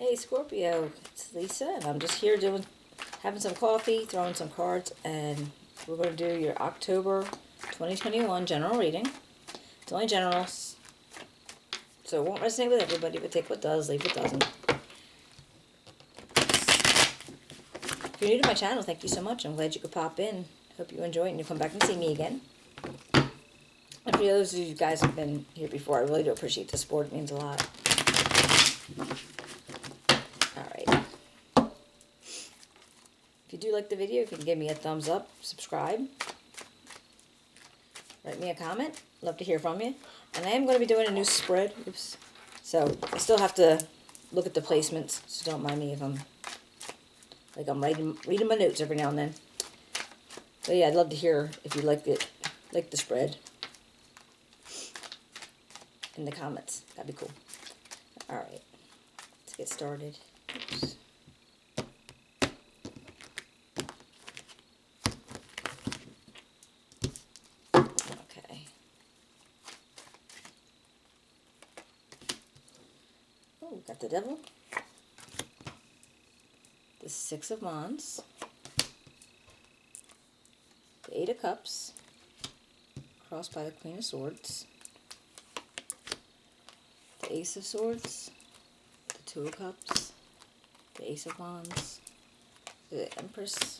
Hey Scorpio, it's Lisa, and I'm just here having some coffee, throwing some cards, and we're going to do your October 2021 general reading. It's only general, so it won't resonate with everybody, but take what does, leave what doesn't. If you're new to my channel, thank you so much. I'm glad you could pop in. Hope you enjoy it and you come back and see me again. And for those of you guys who have been here before, I really do appreciate the support. It means a lot. Alright. If you do like the video, you can give me a thumbs up, subscribe, write me a comment. Love to hear from you. And I am going to be doing a new spread. Oops. So I still have to look at the placements, so don't mind me if I'm reading my notes every now and then. But yeah, I'd love to hear if you like the spread in the comments. That'd be cool. Alright, let's get started. Oops. Okay. Oh, got the Devil, the Six of Wands, the Eight of Cups, crossed by the Queen of Swords, the Ace of Swords, the Two of Cups, the Ace of Wands, the Empress,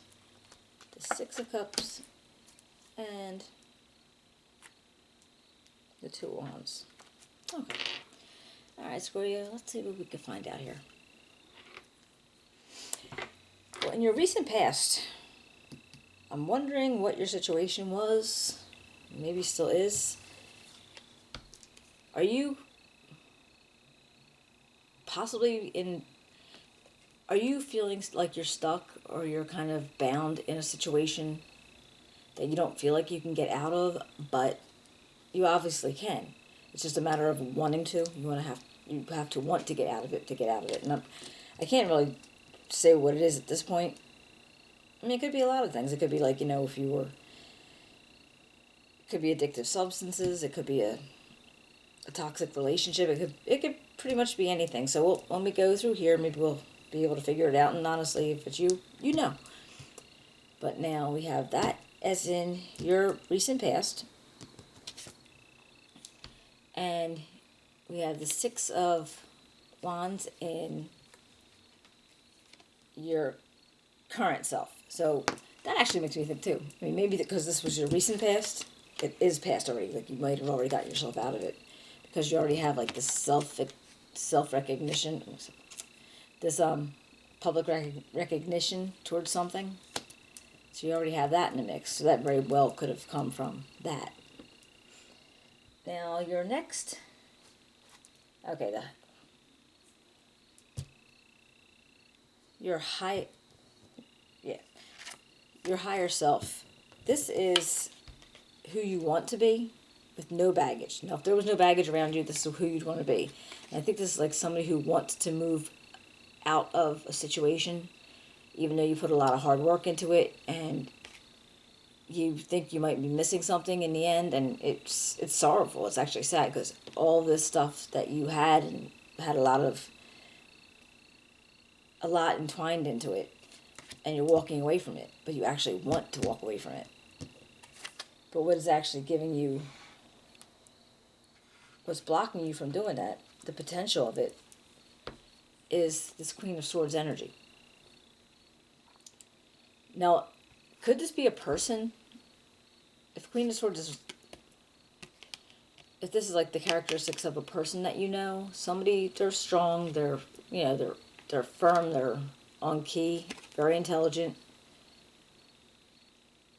the Six of Cups, and the Two of Wands. Okay. Alright, Scorpio, let's see what we can find out here. Well, in your recent past, I'm wondering what your situation was, maybe still is. Are you are you feeling like you're stuck or you're kind of bound in a situation that you don't feel like you can get out of, but you obviously can. It's just a matter of wanting to. You have to want to get out of it. And I can't really say what it is at this point. I mean, it could be a lot of things. It could be like, if you were, it could be addictive substances. It could be a toxic relationship. It could pretty much be anything. So when we go through here, maybe we'll be able to figure it out. And honestly, if it's you, you know. But now we have that as in your recent past. And we have the Six of Wands in your current self. So that actually makes me think too. I mean, maybe because this was your recent past, it is past already. Like you might have already got yourself out of it because you already have like this self-recognition, this public recognition towards something. So you already have that in the mix. So that very well could have come from that. Now your next, okay, your higher self. This is who you want to be with no baggage. Now, if there was no baggage around you, this is who you'd want to be. And I think this is like somebody who wants to move out of a situation, even though you put a lot of hard work into it, and you think you might be missing something in the end, and it's sorrowful. It's actually sad because all this stuff that you had and had a lot entwined into it, and you're walking away from it, but you actually want to walk away from it. But what is actually what's blocking you from doing that, the potential of it, is this Queen of Swords energy. Now, could this be a person? If Queen of Swords if this is like the characteristics of a person that you know, somebody, they're strong, they're firm, they're on key, very intelligent.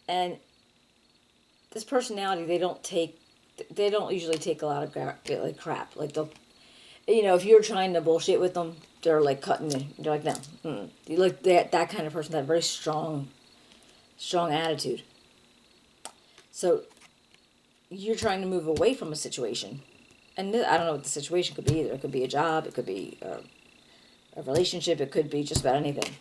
And this personality, they don't usually take a lot of crap. Like they'll, if you're trying to bullshit with them, they're like cutting you. You're like, no. You like that kind of person, that very strong attitude. So you're trying to move away from a situation. And I don't know what the situation could be either. It could be a job, it could be a relationship, it could be just about anything.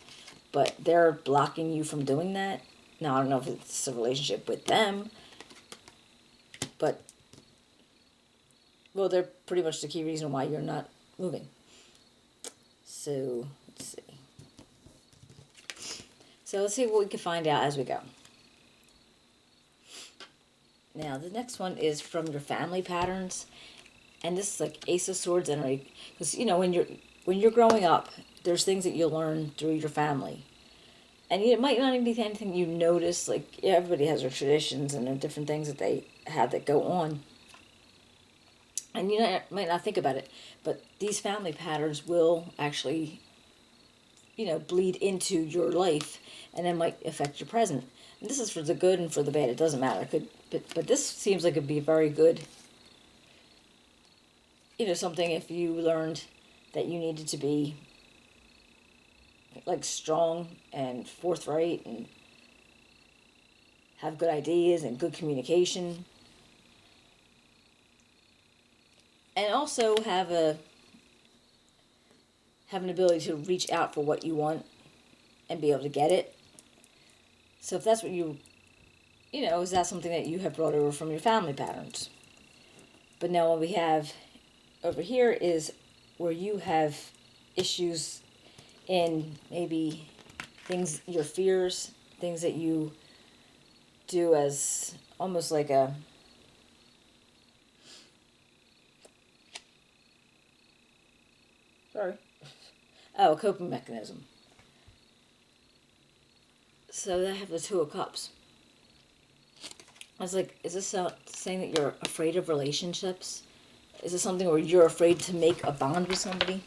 But they're blocking you from doing that. Now, I don't know if it's a relationship with them, but, well, they're pretty much the key reason why you're not moving. So, let's see. So let's see what we can find out as we go. Now, the next one is from your family patterns. And this is like Ace of Swords energy. Because, when you're growing up, there's things that you learn through your family. And it might not even be anything you notice. Like, everybody has their traditions and their different things that they have that go on. And you might not think about it, but these family patterns will actually, bleed into your life, and then might affect your present. And this is for the good and for the bad. It doesn't matter. But this seems like it'd be very good. Something if you learned that you needed to be like strong and forthright and have good ideas and good communication. And also have an ability to reach out for what you want and be able to get it. So if that's what is that something that you have brought over from your family patterns? But now what we have over here is where you have issues in maybe things, your fears, things that you do as almost like a coping mechanism. So I have the Two of Cups. I was like, is this saying that you're afraid of relationships? Is this something where you're afraid to make a bond with somebody?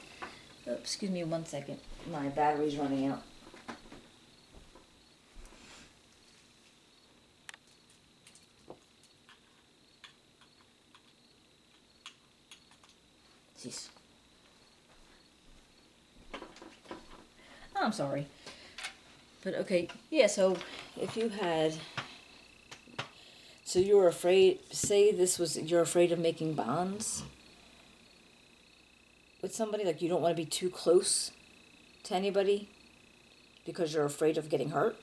Oh, excuse me 1 second. My battery's running out. Jeez. Oh, I'm sorry. But okay, yeah, so if you had... So you're afraid... Say you're afraid of making bonds with somebody. Like, you don't want to be too close to anybody because you're afraid of getting hurt.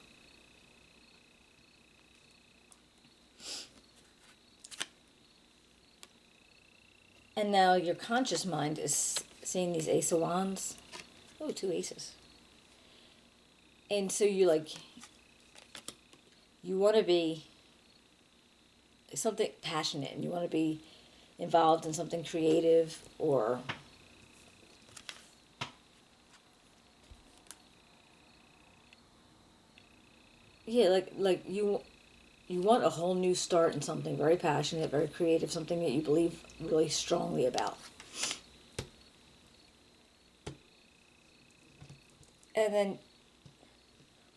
And now your conscious mind is seeing these Ace of Wands. Oh, 2 aces. And so you want to be something passionate, and you want to be involved in something creative, or like you want a whole new start in something very passionate, very creative, something that you believe really strongly about. And then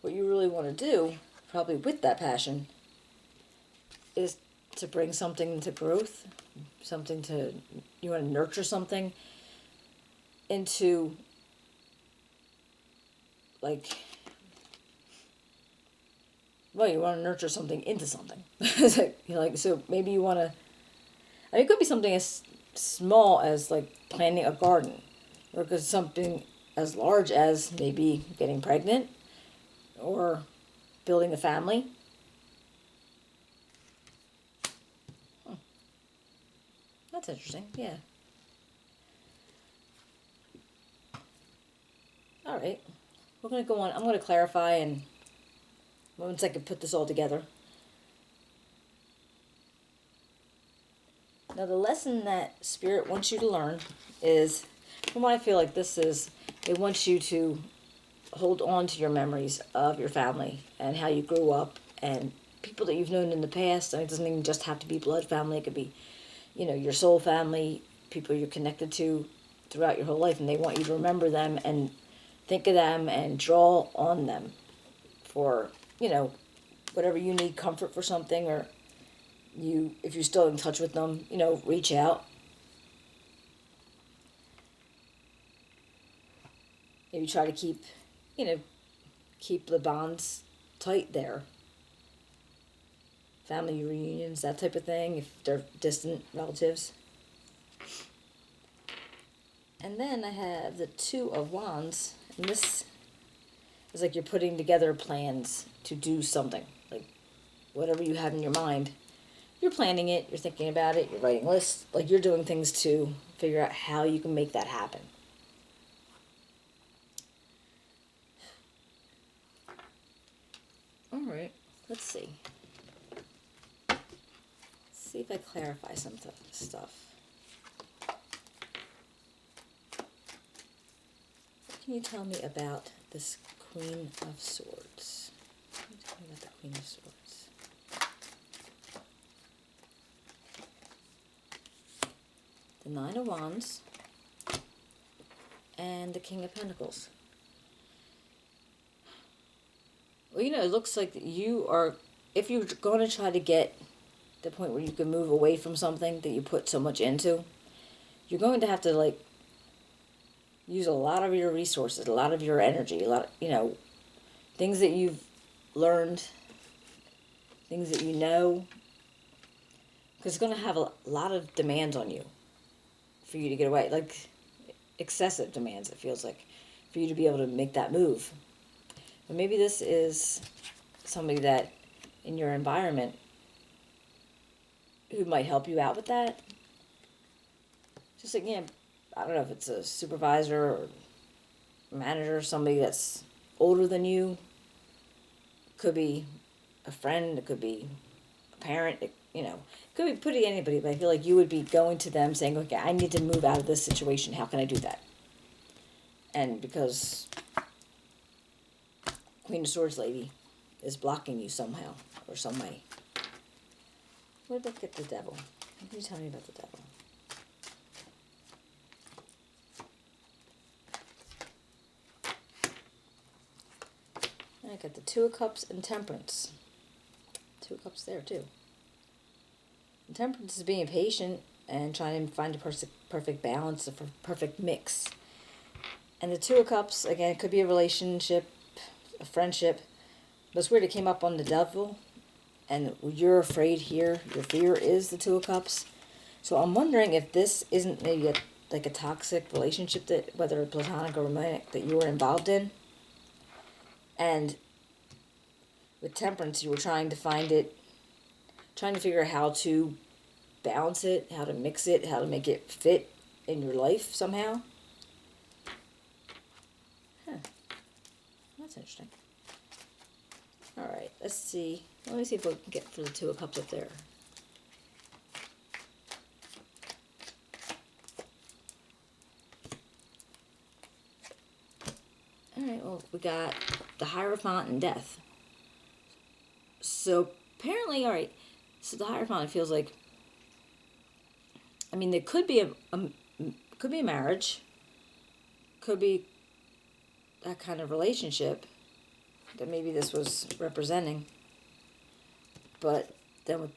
what you really want to do, probably with that passion, is to bring something into growth, you want to nurture something into, you want to nurture something into something. So maybe you want to, it could be something as small as planting a garden, or it could be something as large as maybe getting pregnant or building a family. That's interesting, yeah. All right, we're going to go on. I'm going to clarify, and once I can put this all together. Now, the lesson that Spirit wants you to learn is, from what I feel like this is, it wants you to hold on to your memories of your family and how you grew up and people that you've known in the past. It doesn't even just have to be blood family. It could be, your soul family, people you're connected to throughout your whole life, and they want you to remember them and think of them and draw on them for, whatever you need, comfort for something, or if you're still in touch with them, reach out. Maybe try to keep the bonds tight there. Family reunions, that type of thing, if they're distant relatives. And then I have the Two of Wands, and this is like you're putting together plans to do something. Like, whatever you have in your mind, you're planning it, you're thinking about it, you're writing lists, you're doing things to figure out how you can make that happen. Let's see. See if I clarify some stuff. What can you tell me about this Queen of Swords? What can you tell me about the Queen of Swords? The Nine of Wands and the King of Pentacles. Well, you know, it looks like you are, if you're going to try to get the point where you can move away from something that you put so much into, you're going to have to, like, use a lot of your resources, a lot of your energy, a lot of, you know, things that you've learned, things that you know, because it's going to have a lot of demands on you for you to get away, like excessive demands, it feels like, for you to be able to make that move. But maybe this is somebody that in your environment who might help you out with that. Just like, yeah, I don't know if it's a supervisor or manager, somebody that's older than you. Could be a friend, it could be a parent, it could be pretty anybody, but I feel like you would be going to them saying, okay, I need to move out of this situation. How can I do that? And because Queen of Swords lady is blocking you somehow or some way. What about the Devil? What can you tell me about the Devil? And I got the Two of Cups and Temperance. Two of Cups there too. And Temperance is being patient and trying to find a perfect balance, a perfect mix. And the Two of Cups, again, it could be a relationship, a friendship. But it's weird, it came up on the Devil. And you're afraid here, your fear is the Two of Cups. So I'm wondering if this isn't maybe a toxic relationship, that whether platonic or romantic, that you were involved in. And with Temperance, you were trying to figure out how to balance it, how to mix it, how to make it fit in your life somehow. Huh. That's interesting. Alright, let's see. Let me see if we can get for the Two of Cups up there. Alright, well, we got the Hierophant and Death. So, apparently, alright, so the Hierophant, it feels like, I mean, there could be could be a marriage, could be that kind of relationship that maybe this was representing. But then with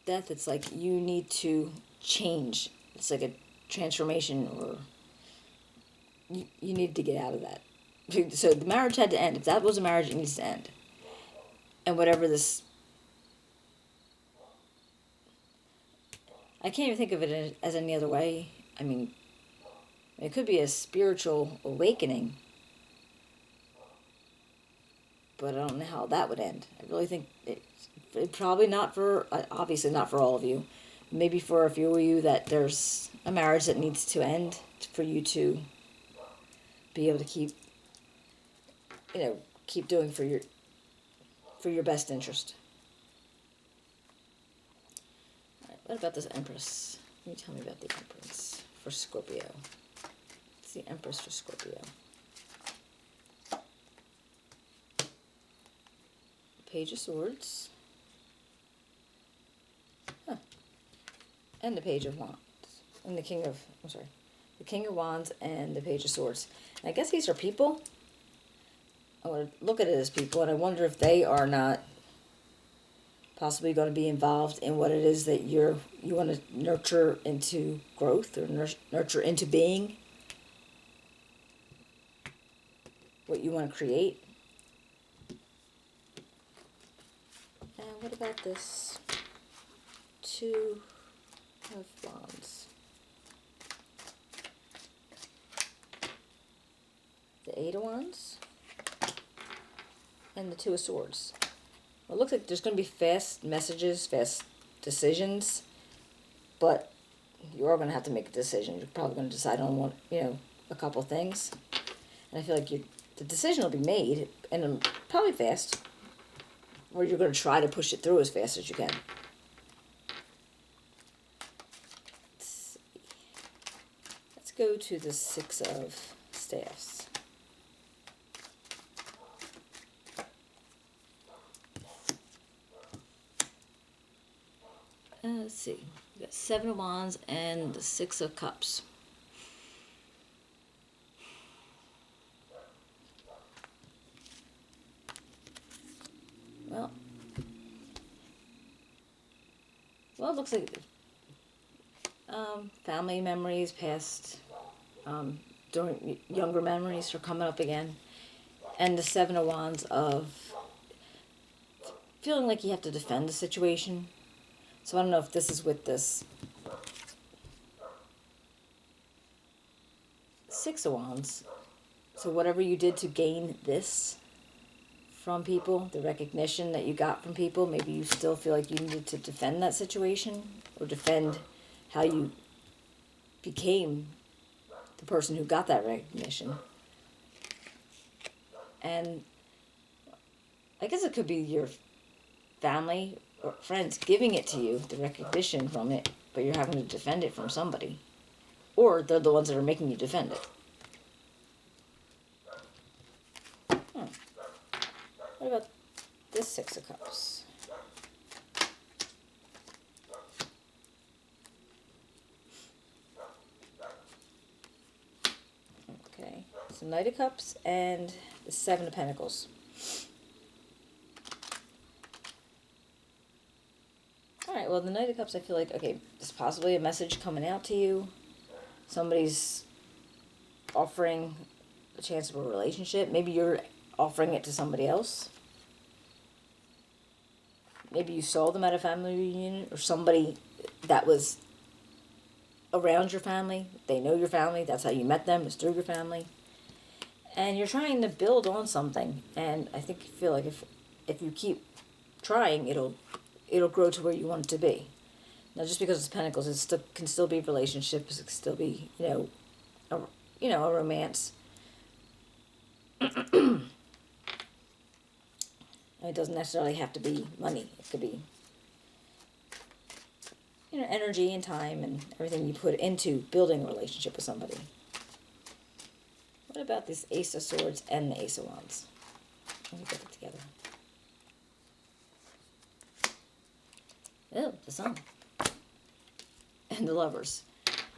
Death, it's like you need to change. It's like a transformation, or you need to get out of that. So the marriage had to end. If that was a marriage, it needs to end. And whatever this, I can't even think of it as any other way. I mean, it could be a spiritual awakening, but I don't know how that would end. I really think it probably not for, obviously not for all of you. Maybe for a few of you that there's a marriage that needs to end for you to be able to keep doing for your best interest. All right, what about this Empress? Can you tell me about the Empress for Scorpio? It's the Empress for Scorpio. Page of Swords. Huh. And the Page of Wands. And the King of Wands and the Page of Swords. And I guess these are people. I want to look at it as people, and I wonder if they are not possibly going to be involved in what it is that you want to nurture into growth, or nurture into being, what you want to create. And what about this Two of Wands? The Eight of Wands and the Two of Swords. Well, it looks like there's going to be fast messages, fast decisions, but you are going to have to make a decision. You're probably going to decide on a couple things, and I feel like the decision will be made, and probably fast. or you're going to try to push it through as fast as you can. Let's go to the Six of Staffs. Let's see. We got Seven of Wands and the Six of Cups. Well, it looks like family memories, past, during younger memories are coming up again. And the Seven of Wands of feeling like you have to defend the situation. So I don't know if this is with this Six of Wands. So whatever you did to gain this from people, the recognition that you got from people, maybe you still feel like you needed to defend that situation or defend how you became the person who got that recognition. And I guess it could be your family or friends giving it to you, the recognition from it, but you're having to defend it from somebody. Or they're the ones that are making you defend it. What about this Six of Cups? Okay, so Knight of Cups and the Seven of Pentacles. Alright, well, the Knight of Cups, I feel like, okay, there's possibly a message coming out to you. Somebody's offering a chance of a relationship. Maybe you're offering it to somebody else. Maybe you saw them at a family reunion, or somebody that was around your family. They know your family. That's how you met them, is through your family. And you're trying to build on something. And I think you feel like if you keep trying, it'll grow to where you want it to be. Now, just because it's Pentacles, it can still be relationships. It can still be, a romance. It doesn't necessarily have to be money. It could be, energy and time and everything you put into building a relationship with somebody. What about this Ace of Swords and the Ace of Wands? Let me put it together. Oh, the Sun. And the Lovers.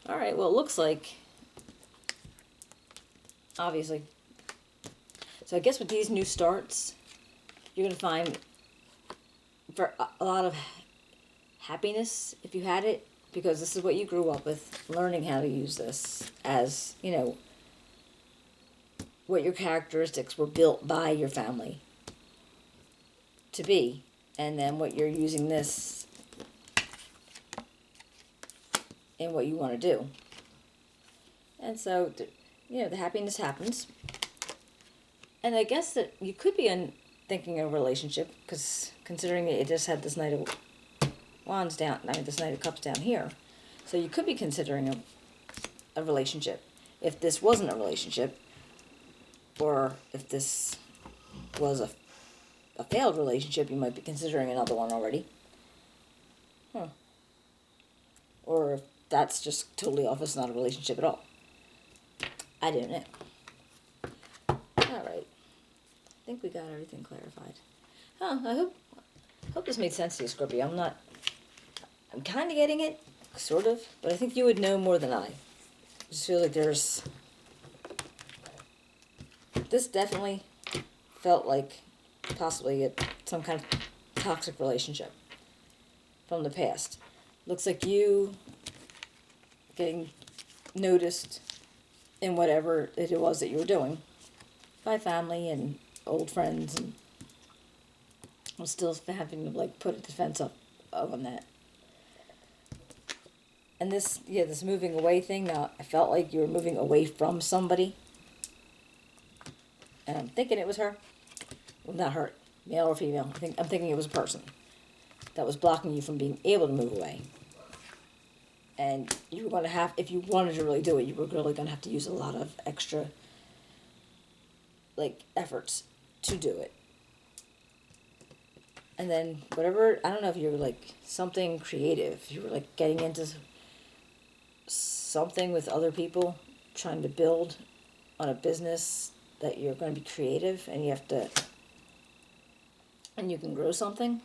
All right, well, it looks like, obviously. So I guess with these new starts, you're going to find for a lot of happiness if you had it, because this is what you grew up with, learning how to use this as, what your characteristics were built by your family to be, and then what you're using this in what you want to do. And so, the happiness happens. And I guess that you could be thinking of a relationship, because considering it just had this Knight of Wands down, this Knight of Cups down here. So you could be considering a relationship. If this wasn't a relationship, or if this was a failed relationship, you might be considering another one already. Or if that's just totally off, it's not a relationship at all. I don't know. Alright. I think we got everything clarified. I hope this made sense to you, Scorpio. I'm kind of getting it, sort of, but I think you would know more than I. I just feel like this definitely felt like possibly some kind of toxic relationship from the past. Looks like you getting noticed in whatever it was that you were doing by family and old friends, and I'm still having to put a defense up on that. And this moving away thing, now I felt like you were moving away from somebody, and I'm thinking it was her. Well, not her, male or female. I'm thinking it was a person that was blocking you from being able to move away. And you were going to have, if you wanted to really do it, you were really going to have to use a lot of extra, efforts to do it. And then whatever, I don't know if you're like something creative, you were like getting into something with other people, trying to build on a business that you're going to be creative and you have to, and you can grow something.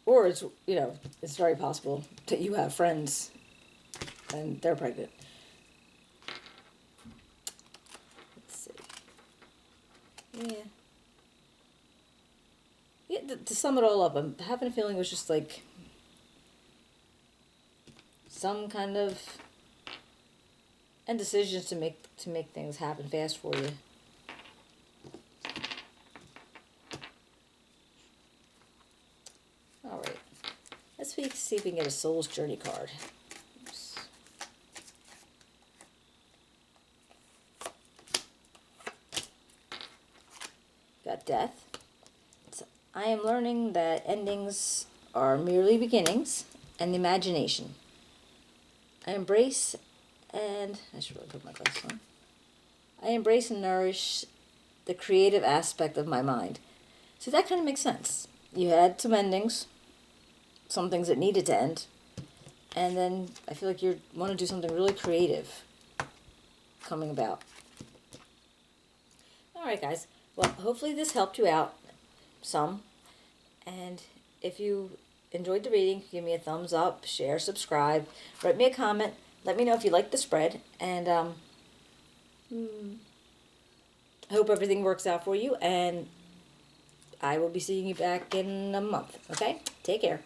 Or it's, it's very possible that you have friends and they're pregnant. Let's see. Yeah. Yeah, to sum it all up, I'm having a feeling it was just like some kind of indecisions to make things happen fast for you. All right. Let's see if we can get a Soul's Journey card. Oops. Got Death. I am learning that endings are merely beginnings and the imagination. I embrace and I should really put my glasses on. I embrace and nourish the creative aspect of my mind. So that kind of makes sense. You had some endings, some things that needed to end, and then I feel like you want to do something really creative coming about. All right, guys. Well, hopefully this helped you out some. And if you enjoyed the reading, give me a thumbs up, share, subscribe, write me a comment. Let me know if you like the spread. And I hope everything works out for you. And I will be seeing you back in a month. Okay? Take care.